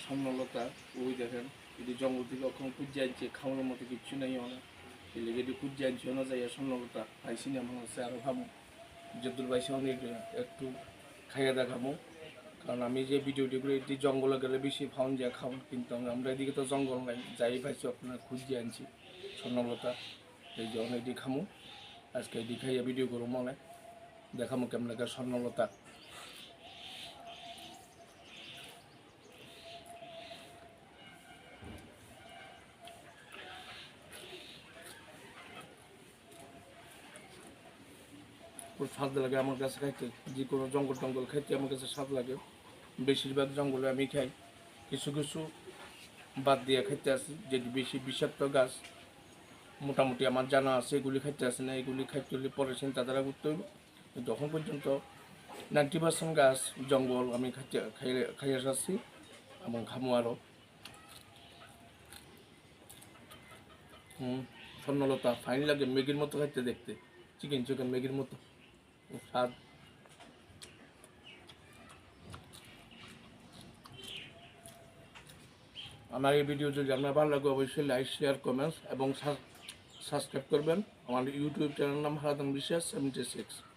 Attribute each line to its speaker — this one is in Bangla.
Speaker 1: স্বর্ণলতা ওই দেখেন এটি জঙ্গল থেকে কখন খুঁজে আনছে, খাওয়ানোর মতো কিচ্ছু নেই অনেক, এই লেগে এটি খুঁজে আনছে না যাই স্বর্ণলতা পাইছি না মনে হচ্ছে আরও খাবো যদুর পাইছি অনেক একটু খাইয়ে দেখাবো। কারণ আমি যে ভিডিওটি করে এটি জঙ্গলে গেলে বেশি ফাউন যায় খাওয়ান, কিন্তু আমরা এদিকে তো জঙ্গল নাই, যাই পাইছি আপনার খুঁজে আনছি স্বর্ণলতা, এই যে অনেকটি খামো আজকে এটি খাইয়ে ভিডিও করবো মনে দেখাবো কেমন লাগে স্বর্ণলতা। খুব স্বাদ লাগে আমার কাছে খাইতে, যে কোনো জঙ্গল টঙ্গল খাইতে আমার কাছে স্বাদ লাগে। বেশিরভাগ জঙ্গলে আমি খাই, কিছু কিছু বাদ দিয়ে খাইতে আসি যেটি বেশি বিষাক্ত গাছ মোটামুটি আমার জানা আছে, এগুলি খাইতে আসে না, এগুলি খাইতে হলে পরে চিন্তা ধারা করতে হইব। তখন পর্যন্ত 90% গাছ জঙ্গল আমি খাইয়ে আসছি এবং খামো আরও। স্বর্ণলতা ফাইন লাগে, ম্যাগির মতো খাইতে দেখতে, চিকেন ম্যাগির মতো স্বাদ। আমার এই ভিডিও যদি আপনার ভালো লাগে অবশ্যই লাইক শেয়ার কমেন্টস এবং সাবস্ক্রাইব করবেন। আমার ইউটিউব চ্যানেল নাম হারাধন বিশ্বাস 76।